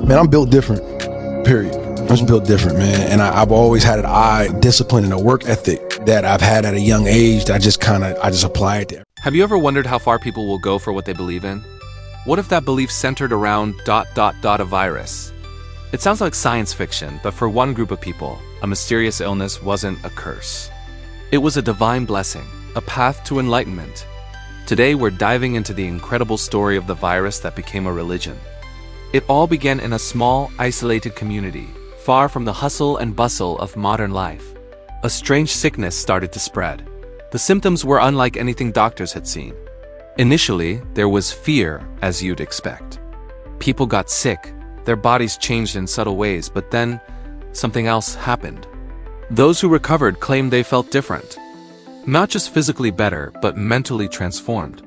Man, I'm built different, period. I'm just built different, man. And I've always had an eye, discipline, and a work ethic that I've had at a young age that I just apply it there. Have you ever wondered how far people will go for what they believe in? What if that belief centered around ... a virus? It sounds like science fiction, but for one group of people, a mysterious illness wasn't a curse. It was a divine blessing, a path to enlightenment. Today, we're diving into the incredible story of the virus that became a religion. It all began in a small, isolated community, far from the hustle and bustle of modern life. A strange sickness started to spread. The symptoms were unlike anything doctors had seen. Initially, there was fear, as you'd expect. People got sick, their bodies changed in subtle ways, but then something else happened. Those who recovered claimed they felt different. Not just physically better, but mentally transformed.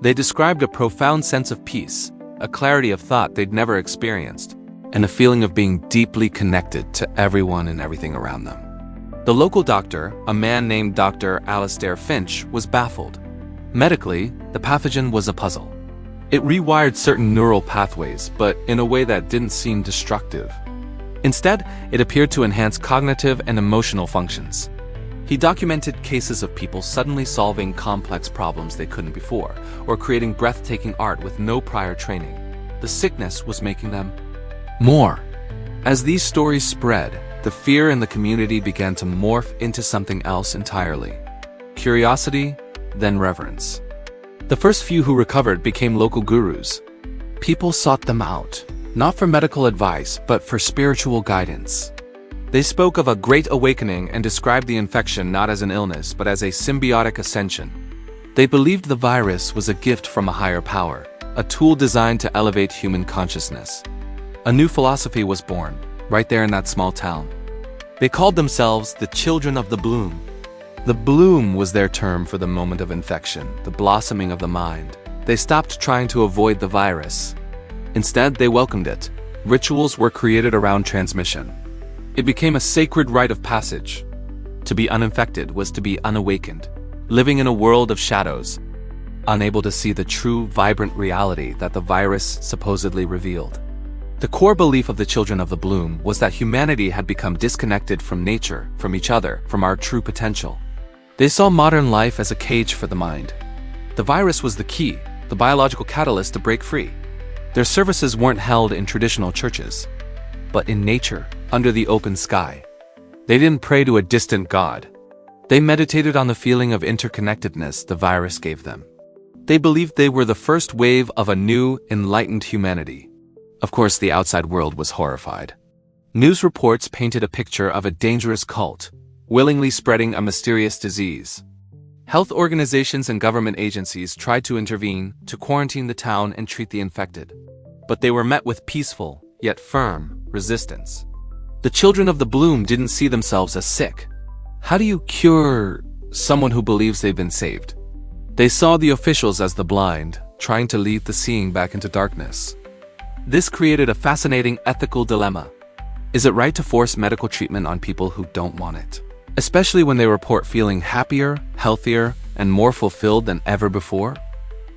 They described a profound sense of peace, a clarity of thought they'd never experienced, and a feeling of being deeply connected to everyone and everything around them. The local doctor, a man named Dr. Alistair Finch, was baffled. Medically, the pathogen was a puzzle. It rewired certain neural pathways, but in a way that didn't seem destructive. Instead, it appeared to enhance cognitive and emotional functions. He documented cases of people suddenly solving complex problems they couldn't before, or creating breathtaking art with no prior training. The sickness was making them more. As these stories spread, the fear in the community began to morph into something else entirely. Curiosity, then reverence. The first few who recovered became local gurus. People sought them out, not for medical advice, but for spiritual guidance. They spoke of a great awakening and described the infection not as an illness, but as a symbiotic ascension. They believed the virus was a gift from a higher power, a tool designed to elevate human consciousness. A new philosophy was born, right there in that small town. They called themselves the Children of the Bloom. The bloom was their term for the moment of infection, the blossoming of the mind. They stopped trying to avoid the virus. Instead, they welcomed it. Rituals were created around transmission. It became a sacred rite of passage. To be uninfected was to be unawakened, living in a world of shadows, unable to see the true, vibrant reality that the virus supposedly revealed. The core belief of the Children of the Bloom was that humanity had become disconnected from nature, from each other, from our true potential. They saw modern life as a cage for the mind. The virus was the key, the biological catalyst to break free. Their services weren't held in traditional churches, but in nature, under the open sky. They didn't pray to a distant god. They meditated on the feeling of interconnectedness the virus gave them. They believed they were the first wave of a new, enlightened humanity. Of course, the outside world was horrified. News reports painted a picture of a dangerous cult, willingly spreading a mysterious disease. Health organizations and government agencies tried to intervene, to quarantine the town and treat the infected. But they were met with peaceful, yet firm, resistance. The Children of the Bloom didn't see themselves as sick. How do you cure someone who believes they've been saved? They saw the officials as the blind, trying to lead the seeing back into darkness. This created a fascinating ethical dilemma. Is it right to force medical treatment on people who don't want it? Especially when they report feeling happier, healthier, and more fulfilled than ever before?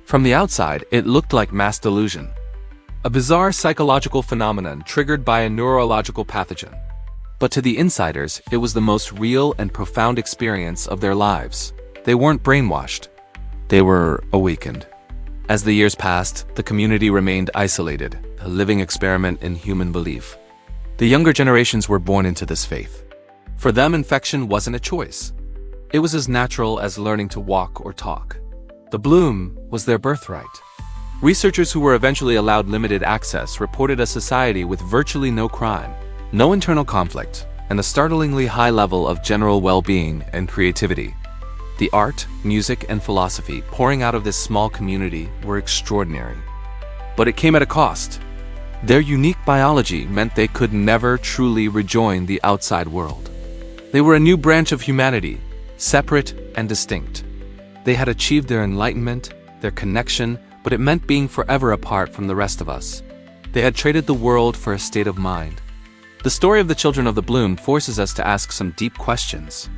From the outside, it looked like mass delusion. A bizarre psychological phenomenon triggered by a neurological pathogen. But to the insiders, it was the most real and profound experience of their lives. They weren't brainwashed. They were awakened. As the years passed, the community remained isolated, a living experiment in human belief. The younger generations were born into this faith. For them, infection wasn't a choice. It was as natural as learning to walk or talk. The bloom was their birthright. Researchers who were eventually allowed limited access reported a society with virtually no crime, no internal conflict, and a startlingly high level of general well-being and creativity. The art, music, and philosophy pouring out of this small community were extraordinary. But it came at a cost. Their unique biology meant they could never truly rejoin the outside world. They were a new branch of humanity, separate and distinct. They had achieved their enlightenment, their connection, but it meant being forever apart from the rest of us. They had traded the world for a state of mind. The story of the Children of the Bloom forces us to ask some deep questions.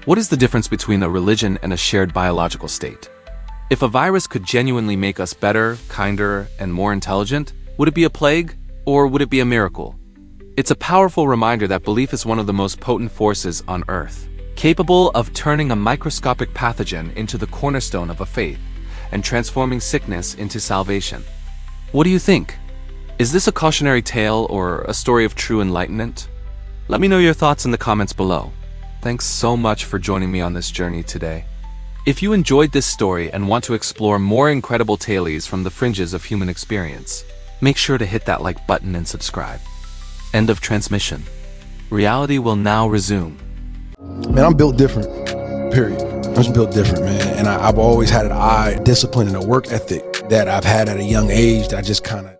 What is the difference between a religion and a shared biological state? If a virus could genuinely make us better, kinder, and more intelligent, would it be a plague, Or would it be a miracle? It's a powerful reminder that belief is one of the most potent forces on Earth, capable of turning a microscopic pathogen into the cornerstone of a faith and transforming sickness into salvation. What do you think? Is this a cautionary tale or a story of true enlightenment? Let me know your thoughts in the comments below. Thanks so much for joining me on this journey today. If you enjoyed this story and want to explore more incredible tales from the fringes of human experience, make sure to hit that like button and subscribe. End of transmission. Reality will now resume. Man, I'm built different, period. I'm just built different, man. And I've always had an eye, discipline, and a work ethic that I've had at a young age that I just kind of